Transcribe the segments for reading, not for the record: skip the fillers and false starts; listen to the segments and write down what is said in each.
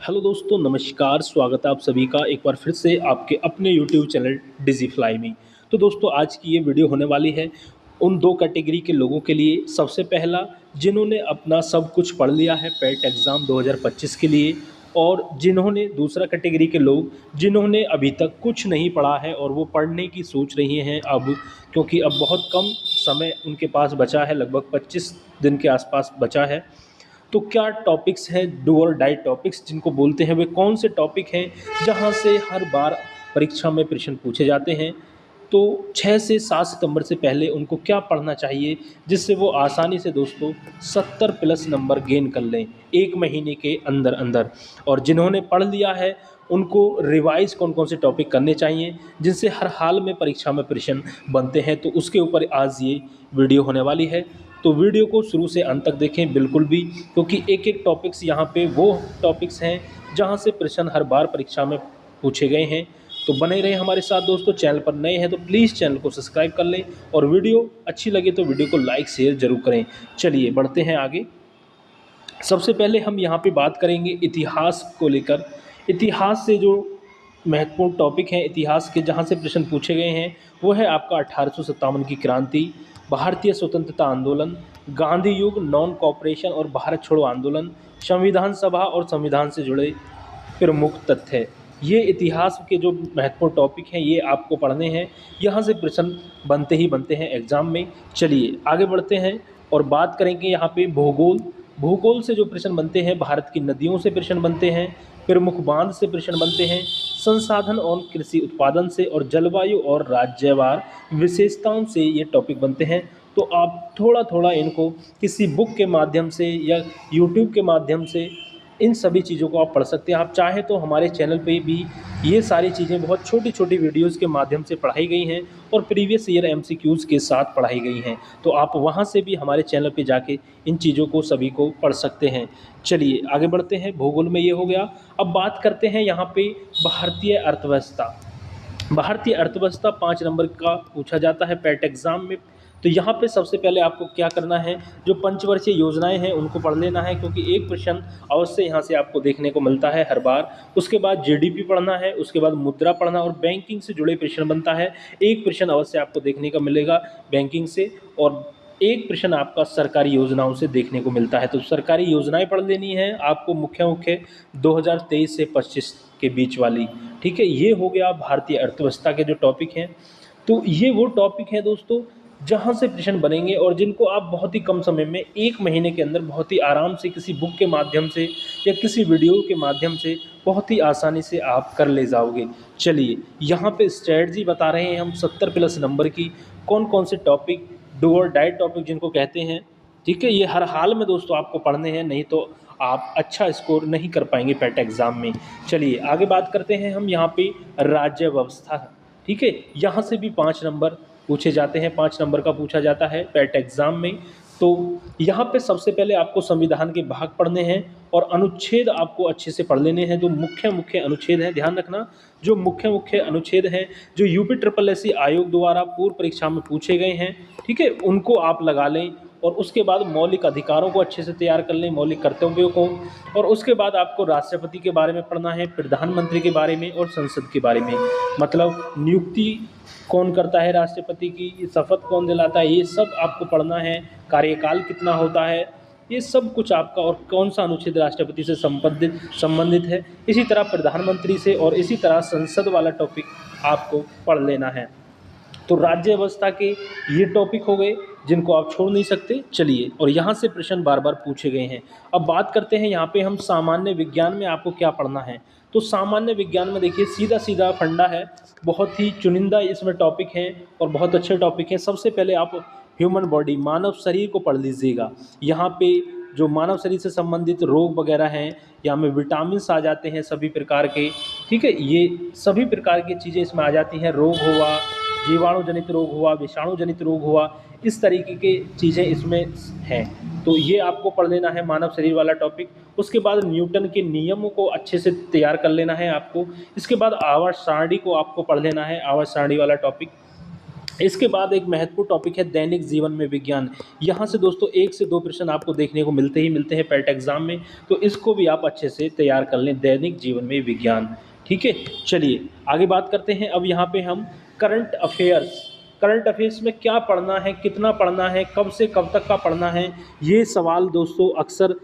Hello दोस्तों, नमस्कार। स्वागत है आप सभी का एक बार फिर से आपके अपने यूट्यूब चैनल डिजीफ्लाई में। तो दोस्तों, आज की ये वीडियो होने वाली है उन दो कैटेगरी के लोगों के लिए। सबसे पहला, जिन्होंने अपना सब कुछ पढ़ लिया है पेट एग्ज़ाम 2025 के लिए, और जिन्होंने दूसरा कैटेगरी के लोग जिन्होंने अभी तक कुछ नहीं पढ़ा है और वो पढ़ने की सोच रही हैं अब, क्योंकि अब बहुत कम समय उनके पास बचा है, लगभग 25 दिन के आसपास बचा है। तो क्या टॉपिक्स हैं, डू और डाई टॉपिक्स जिनको बोलते हैं, वे कौन से टॉपिक हैं जहां से हर बार परीक्षा में प्रश्न पूछे जाते हैं। तो 6 से 7 सितंबर से पहले उनको क्या पढ़ना चाहिए जिससे वो आसानी से दोस्तों 70 प्लस नंबर गेन कर लें एक महीने के अंदर अंदर। और जिन्होंने पढ़ लिया है उनको रिवाइज कौन कौन से टॉपिक करने चाहिए जिनसे हर हाल में परीक्षा में प्रश्न बनते हैं, तो उसके ऊपर आज ये वीडियो होने वाली है। तो वीडियो को शुरू से अंत तक देखें बिल्कुल भी, क्योंकि एक एक टॉपिक्स यहाँ पे वो टॉपिक्स हैं जहाँ से प्रश्न हर बार परीक्षा में पूछे गए हैं। तो बने रहें हमारे साथ दोस्तों। चैनल पर नए हैं तो प्लीज़ चैनल को सब्सक्राइब कर लें, और वीडियो अच्छी लगे तो वीडियो को लाइक शेयर जरूर करें। चलिए बढ़ते हैं आगे। सबसे पहले हम यहाँ पे बात करेंगे इतिहास को लेकर। इतिहास से जो महत्वपूर्ण टॉपिक हैं इतिहास के जहाँ से प्रश्न पूछे गए हैं, वो है आपका 1857 की क्रांति, भारतीय स्वतंत्रता आंदोलन, गांधी युग, नॉन कॉपरेशन और भारत छोड़ो आंदोलन, संविधान सभा और संविधान से जुड़े प्रमुख तथ्य। ये इतिहास के जो महत्वपूर्ण टॉपिक हैं ये आपको पढ़ने हैं, यहाँ से प्रश्न बनते ही बनते हैं एग्जाम में। चलिए आगे बढ़ते हैं और बात करेंगे यहाँ पे भूगोल। भूगोल से जो प्रश्न बनते हैं, भारत की नदियों से प्रश्न बनते हैं, प्रमुख बांध से प्रश्न बनते हैं, संसाधन और कृषि उत्पादन से, और जलवायु और राज्यवार विशेषताओं से ये टॉपिक बनते हैं। तो आप थोड़ा थोड़ा इनको किसी बुक के माध्यम से या यूट्यूब के माध्यम से इन सभी चीज़ों को आप पढ़ सकते हैं। आप चाहें तो हमारे चैनल पे भी ये सारी चीज़ें बहुत छोटी छोटी वीडियोज़ के माध्यम से पढ़ाई गई हैं और प्रीवियस ईयर एमसीक्यूज़ के साथ पढ़ाई गई हैं। तो आप वहाँ से भी हमारे चैनल पे जाके इन चीज़ों को सभी को पढ़ सकते हैं। चलिए आगे बढ़ते हैं। भूगोल में ये हो गया। अब बात करते हैं यहाँ पे भारतीय अर्थव्यवस्था। भारतीय अर्थव्यवस्था 5 नंबर का पूछा जाता है पेट एग्जाम में। तो यहाँ पे सबसे पहले आपको क्या करना है, जो पंचवर्षीय योजनाएं हैं उनको पढ़ लेना है, क्योंकि एक प्रश्न अवश्य यहाँ से आपको देखने को मिलता है हर बार। उसके बाद जीडीपी पढ़ना है, उसके बाद मुद्रा पढ़ना, और बैंकिंग से जुड़े प्रश्न बनता है। एक प्रश्न अवश्य आपको देखने का मिलेगा बैंकिंग से, और एक प्रश्न आपका सरकारी योजनाओं से देखने को मिलता है। तो सरकारी योजनाएं पढ़ लेनी है आपको, मुख्य मुख्य 2023 से 25 के बीच वाली। ठीक है, ये हो गया भारतीय अर्थव्यवस्था के जो टॉपिक हैं। तो ये वो टॉपिक हैं दोस्तों जहाँ से प्रश्न बनेंगे और जिनको आप बहुत ही कम समय में एक महीने के अंदर बहुत ही आराम से किसी बुक के माध्यम से या किसी वीडियो के माध्यम से बहुत ही आसानी से आप कर ले जाओगे। चलिए यहाँ पे स्ट्रेटजी बता रहे हैं हम 70 प्लस नंबर की, कौन कौन से टॉपिक, डू और डाई टॉपिक जिनको कहते हैं। ठीक है, ये हर हाल में दोस्तों आपको पढ़ने हैं, नहीं तो आप अच्छा स्कोर नहीं कर पाएंगे पेट एग्जाम में। चलिए आगे बात करते हैं हम यहाँ पे राज्य व्यवस्था। ठीक है, यहाँ से भी 5 नंबर पूछे जाते हैं, 5 नंबर का पूछा जाता है पेट एग्जाम में। तो यहाँ पे सबसे पहले आपको संविधान के भाग पढ़ने हैं और अनुच्छेद आपको अच्छे से पढ़ लेने हैं। जो मुख्य मुख्य अनुच्छेद हैं, ध्यान रखना, जो मुख्य मुख्य अनुच्छेद हैं जो यूपी ट्रिपल एससी आयोग द्वारा पूर्व परीक्षा में पूछे गए हैं, ठीक है, उनको आप लगा लें। और उसके बाद मौलिक अधिकारों को अच्छे से तैयार कर लें, मौलिक कर्तव्यों को। और उसके बाद आपको राष्ट्रपति के बारे में पढ़ना है, प्रधानमंत्री के बारे में और संसद के बारे में, मतलब नियुक्ति कौन करता है राष्ट्रपति की, शपथ कौन दिलाता है, ये सब आपको पढ़ना है। कार्यकाल कितना होता है, ये सब कुछ आपका, और कौन सा अनुच्छेद राष्ट्रपति से संबंधित है, इसी तरह प्रधानमंत्री से, और इसी तरह संसद वाला टॉपिक आपको पढ़ लेना है। तो राज्य व्यवस्था के ये टॉपिक हो गए जिनको आप छोड़ नहीं सकते। चलिए, और यहाँ से प्रश्न बार बार पूछे गए हैं। अब बात करते हैं यहाँ पे हम सामान्य विज्ञान में आपको क्या पढ़ना है। तो सामान्य विज्ञान में देखिए सीधा सीधा फंडा है, बहुत ही चुनिंदा इसमें टॉपिक हैं और बहुत अच्छे टॉपिक हैं। सबसे पहले आप ह्यूमन बॉडी, मानव शरीर को पढ़ लीजिएगा। यहाँ पे जो मानव शरीर से संबंधित रोग वगैरह हैं, यहाँ में विटामिन आ जाते हैं सभी प्रकार के। ठीक है, ये सभी प्रकार की चीज़ें इसमें आ जाती हैं। रोग हुआ, जीवाणु जनित रोग हुआ, विषाणु जनित रोग हुआ, इस तरीके के चीज़ें इसमें हैं। तो ये आपको पढ़ लेना है मानव शरीर वाला टॉपिक। उसके बाद न्यूटन के नियमों को अच्छे से तैयार कर लेना है आपको। इसके बाद आवर्त सारणी को आपको पढ़ लेना है, आवर्त सारणी वाला टॉपिक। इसके बाद एक महत्वपूर्ण टॉपिक है दैनिक जीवन में विज्ञान। यहाँ से दोस्तों 1 से 2 प्रश्न आपको देखने को मिलते ही मिलते हैं पेट एग्जाम में, तो इसको भी आप अच्छे से तैयार कर लें, दैनिक जीवन में विज्ञान। ठीक है, चलिए आगे बात करते हैं। अब यहाँ पे हम करंट अफेयर्स, करंट अफेयर्स में क्या पढ़ना है, कितना पढ़ना है, कब से कब तक का पढ़ना है, ये सवाल दोस्तों अक्सर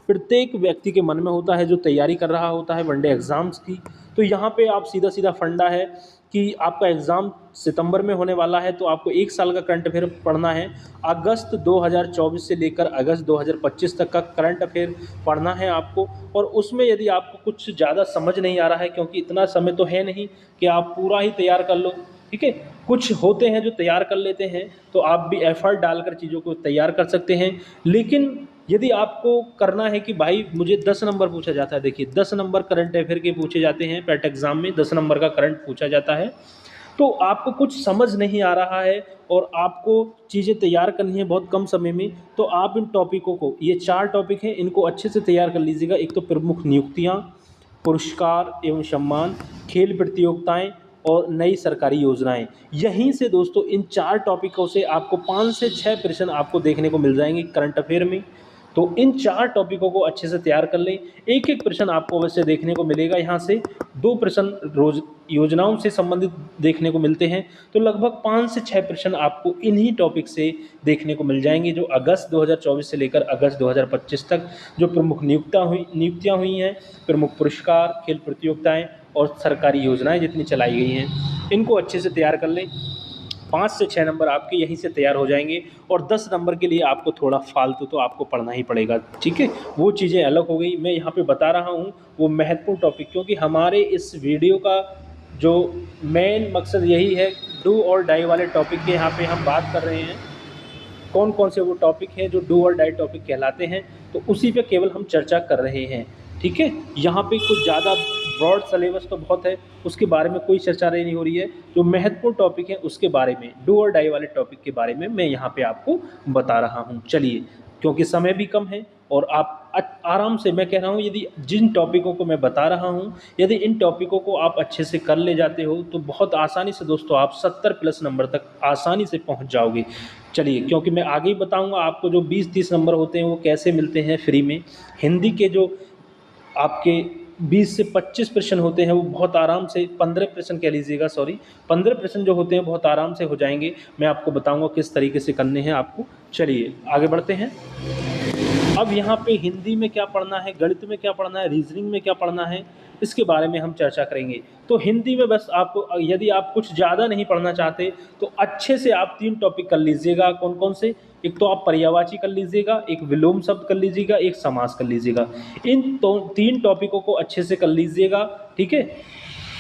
प्रत्येक व्यक्ति के मन में होता है जो तैयारी कर रहा होता है वनडे एग्ज़ाम्स की। तो यहाँ पे आप सीधा सीधा फंडा है कि आपका एग्ज़ाम सितंबर में होने वाला है, तो आपको 1 साल का करंट अफेयर पढ़ना है। अगस्त 2024 से लेकर अगस्त 2025 तक का करंट अफेयर पढ़ना है आपको। और उसमें यदि आपको कुछ ज़्यादा समझ नहीं आ रहा है, क्योंकि इतना समय तो है नहीं कि आप पूरा ही तैयार कर लो, ठीक है, कुछ होते हैं जो तैयार कर लेते हैं, तो आप भी एफर्ट डालकर चीज़ों को तैयार कर सकते हैं। लेकिन यदि आपको करना है कि भाई मुझे 10 नंबर पूछा जाता है, देखिए 10 नंबर करंट अफेयर के पूछे जाते हैं, पेट एग्जाम में 10 नंबर का करंट पूछा जाता है, तो आपको कुछ समझ नहीं आ रहा है और आपको चीज़ें तैयार करनी है बहुत कम समय में, तो आप इन टॉपिकों को, ये 4 टॉपिक हैं, इनको अच्छे से तैयार कर लीजिएगा। एक तो प्रमुख नियुक्तियाँ, पुरस्कार एवं सम्मान, खेल प्रतियोगिताएं और नई सरकारी योजनाएं। यहीं से दोस्तों इन 4 टॉपिकों से आपको 5 से 6 प्रश्न आपको देखने को मिल जाएंगे करंट अफेयर में। तो इन 4 टॉपिकों को अच्छे से तैयार कर लें। एक एक प्रश्न आपको अवश्य देखने को मिलेगा, यहाँ से 2 प्रश्न रोज योजनाओं से संबंधित देखने को मिलते हैं, तो लगभग 5 से 6 प्रश्न आपको इन्हीं टॉपिक से देखने को मिल जाएंगे, जो अगस्त 2024 से लेकर अगस्त 2025 तक जो प्रमुख नियुक्तियाँ हुई हैं, प्रमुख पुरस्कार, खेल प्रतियोगिताएं और सरकारी योजनाएं जितनी चलाई गई हैं, इनको अच्छे से तैयार कर लें। 5 से 6 नंबर आपके यहीं से तैयार हो जाएंगे, और 10 नंबर के लिए आपको थोड़ा फालतू तो आपको पढ़ना ही पड़ेगा, ठीक है, वो चीज़ें अलग हो गई। मैं यहाँ पे बता रहा हूँ वो महत्वपूर्ण टॉपिक, क्योंकि हमारे इस वीडियो का जो मेन मकसद यही है, डू और डाई वाले टॉपिक के यहाँ पे हम बात कर रहे हैं। कौन कौन से वो टॉपिक हैं जो डू और डाई टॉपिक कहलाते हैं, तो उसी पे केवल हम चर्चा कर रहे हैं, ठीक है। यहाँ पे कुछ ज़्यादा ब्रॉड सिलेबस तो बहुत है, उसके बारे में कोई चर्चा नहीं हो रही है। जो महत्वपूर्ण टॉपिक है उसके बारे में, डू और डाई वाले टॉपिक के बारे में मैं यहाँ पे आपको बता रहा हूँ। चलिए, क्योंकि समय भी कम है और आप आराम से, मैं कह रहा हूँ यदि जिन टॉपिकों को मैं बता रहा हूँ, यदि इन टॉपिकों को आप अच्छे से कर ले जाते हो, तो बहुत आसानी से दोस्तों आप 70+ नंबर तक आसानी से पहुँच जाओगे। चलिए, क्योंकि मैं आगे ही बताऊँगा आपको जो 20-30 नंबर होते हैं वो कैसे मिलते हैं फ्री में। हिंदी के जो आपके 20 से 25 प्रश्न होते हैं वो बहुत आराम से, 15 प्रश्न कह लीजिएगा, सॉरी 15 प्रश्न जो होते हैं बहुत आराम से हो जाएंगे। मैं आपको बताऊंगा किस तरीके से करने हैं आपको। चलिए आगे बढ़ते हैं। अब यहाँ पे हिंदी में क्या पढ़ना है, गणित में क्या पढ़ना है, रीजनिंग में क्या पढ़ना है, इसके बारे में हम चर्चा करेंगे। तो हिंदी में बस आपको, यदि आप कुछ ज़्यादा नहीं पढ़ना चाहते, तो अच्छे से आप 3 टॉपिक कर लीजिएगा। कौन कौन से? एक तो आप पर्यायवाची कर लीजिएगा, एक विलोम शब्द कर लीजिएगा, एक समास कर लीजिएगा। इन 3 टॉपिकों को अच्छे से कर लीजिएगा, ठीक है।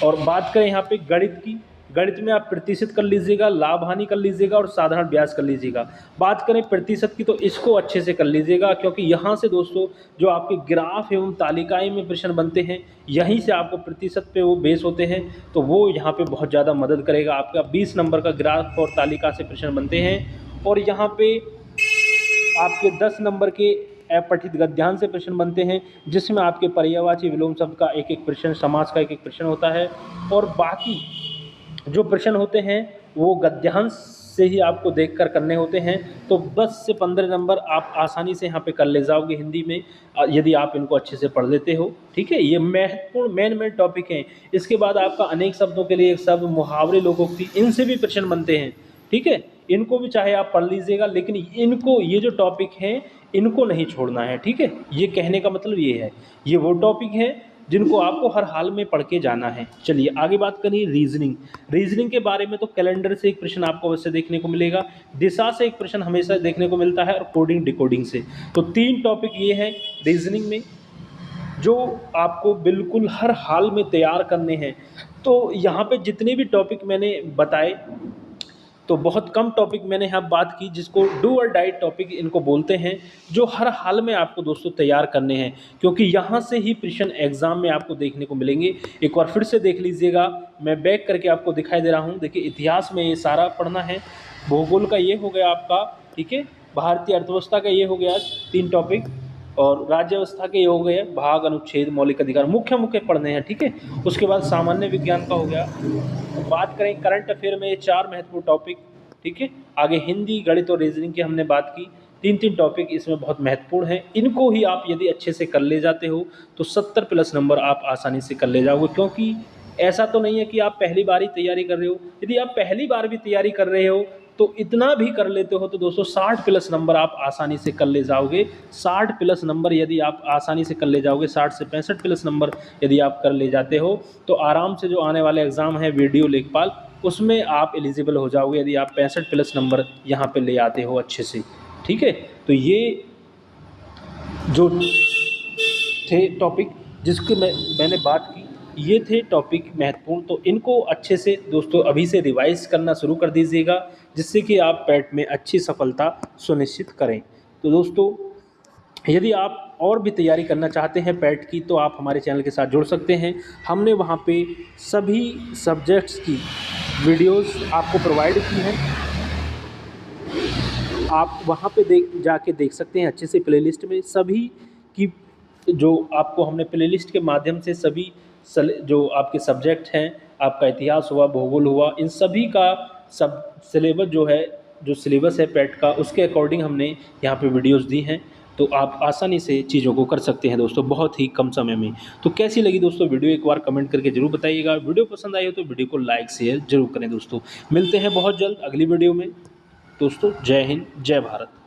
और बात करें यहाँ पे गणित की, गणित में आप प्रतिशत कर लीजिएगा, लाभ हानि कर लीजिएगा और साधारण ब्याज कर लीजिएगा। बात करें प्रतिशत की, तो इसको अच्छे से कर लीजिएगा, क्योंकि यहाँ से दोस्तों जो आपके ग्राफ एवं तालिकाएं में प्रश्न बनते हैं, यहीं से आपको प्रतिशत पे वो बेस होते हैं, तो वो यहाँ पे बहुत ज़्यादा मदद करेगा। आपका 20 नंबर का ग्राफ और तालिका से प्रश्न बनते हैं, और यहाँ पे आपके 10 नंबर के अपठित गद्यांश से प्रश्न बनते हैं, जिसमें आपके पर्यायवाची विलोम शब्द का एक एक प्रश्न, समास का एक एक प्रश्न होता है, और बाकी जो प्रश्न होते हैं वो गद्यांश से ही आपको देखकर करने होते हैं। तो 10 से 15 नंबर आप आसानी से यहाँ पे कर ले जाओगे हिंदी में, यदि आप इनको अच्छे से पढ़ लेते हो, ठीक है। ये महत्वपूर्ण मेन टॉपिक हैं। इसके बाद आपका अनेक शब्दों के लिए एक शब्द, मुहावरे, लोकोक्ति, इनसे भी प्रश्न बनते हैं, ठीक है। इनको भी चाहे आप पढ़ लीजिएगा, लेकिन इनको, ये जो टॉपिक हैं इनको नहीं छोड़ना है, ठीक है। ये कहने का मतलब ये है, ये वो टॉपिक हैं जिनको आपको हर हाल में पढ़ के जाना है। चलिए आगे बात करिए रीजनिंग। रीजनिंग के बारे में तो कैलेंडर से एक प्रश्न आपको अवश्य देखने को मिलेगा, दिशा से एक प्रश्न हमेशा देखने को मिलता है, और कोडिंग डिकोडिंग से। तो 3 टॉपिक ये हैं रीजनिंग में जो आपको बिल्कुल हर हाल में तैयार करने हैं। तो यहाँ पे जितने भी टॉपिक मैंने बताए, तो बहुत कम टॉपिक मैंने यहाँ बात की जिसको डू और डाई टॉपिक इनको बोलते हैं, जो हर हाल में आपको दोस्तों तैयार करने हैं, क्योंकि यहाँ से ही प्रश्न एग्जाम में आपको देखने को मिलेंगे। एक बार फिर से देख लीजिएगा, मैं बैक करके आपको दिखाई दे रहा हूँ। देखिए, इतिहास में ये सारा पढ़ना है, भूगोल का ये हो गया आपका, ठीक है, भारतीय अर्थव्यवस्था का ये हो गया 3 टॉपिक, और राज्य व्यवस्था के ये हो गए भाग, अनुच्छेद, मौलिक अधिकार, मुख्य पढ़ने हैं, ठीक है। उसके बाद सामान्य विज्ञान का हो गया। बात करें करंट अफेयर में ये 4 महत्वपूर्ण टॉपिक, ठीक है। आगे हिंदी, गणित और रीजनिंग की हमने बात की। 3 टॉपिक इसमें बहुत महत्वपूर्ण हैं। इनको ही आप यदि अच्छे से कर ले जाते हो तो 70+ नंबर आप आसानी से कर ले जाओगे, क्योंकि ऐसा तो नहीं है कि आप पहली बार ही तैयारी कर रहे हो। यदि आप पहली बार भी तैयारी कर रहे हो तो इतना भी कर लेते हो तो दोस्तों 60+ नंबर आप आसानी से कर ले जाओगे। 60+ नंबर यदि आप आसानी से कर ले जाओगे, 60 से 65+ नंबर यदि आप कर ले जाते हो तो आराम से जो आने वाले एग्ज़ाम है वीडियो लेखपाल, उसमें आप एलिजिबल हो जाओगे यदि आप 65+ नंबर यहाँ पे ले आते हो अच्छे से, ठीक है। तो ये जो थे टॉपिक जिसकी मैंने बात की, ये थे टॉपिक महत्वपूर्ण। तो इनको अच्छे से दोस्तों अभी से रिवाइज करना शुरू कर दीजिएगा, जिससे कि आप पैट में अच्छी सफलता सुनिश्चित करें। तो दोस्तों यदि आप और भी तैयारी करना चाहते हैं पैट की तो आप हमारे चैनल के साथ जुड़ सकते हैं। हमने वहाँ पे सभी सब्जेक्ट्स की वीडियोस आपको प्रोवाइड की हैं, आप वहाँ पे जाके देख सकते हैं अच्छे से प्लेलिस्ट में सभी की, जो आपको हमने प्लेलिस्ट के माध्यम से सभी जो आपके सब्जेक्ट हैं, आपका इतिहास हुआ, भूगोल हुआ, इन सभी का सब सिलेबस जो है, जो सिलेबस है पैट का, उसके अकॉर्डिंग हमने यहाँ पे वीडियोस दी हैं। तो आप आसानी से चीज़ों को कर सकते हैं दोस्तों बहुत ही कम समय में। तो कैसी लगी दोस्तों वीडियो, एक बार कमेंट करके जरूर बताइएगा। वीडियो पसंद आई हो तो वीडियो को लाइक शेयर जरूर करें दोस्तों। मिलते हैं बहुत जल्द अगली वीडियो में दोस्तों। जय हिंद, जय भारत।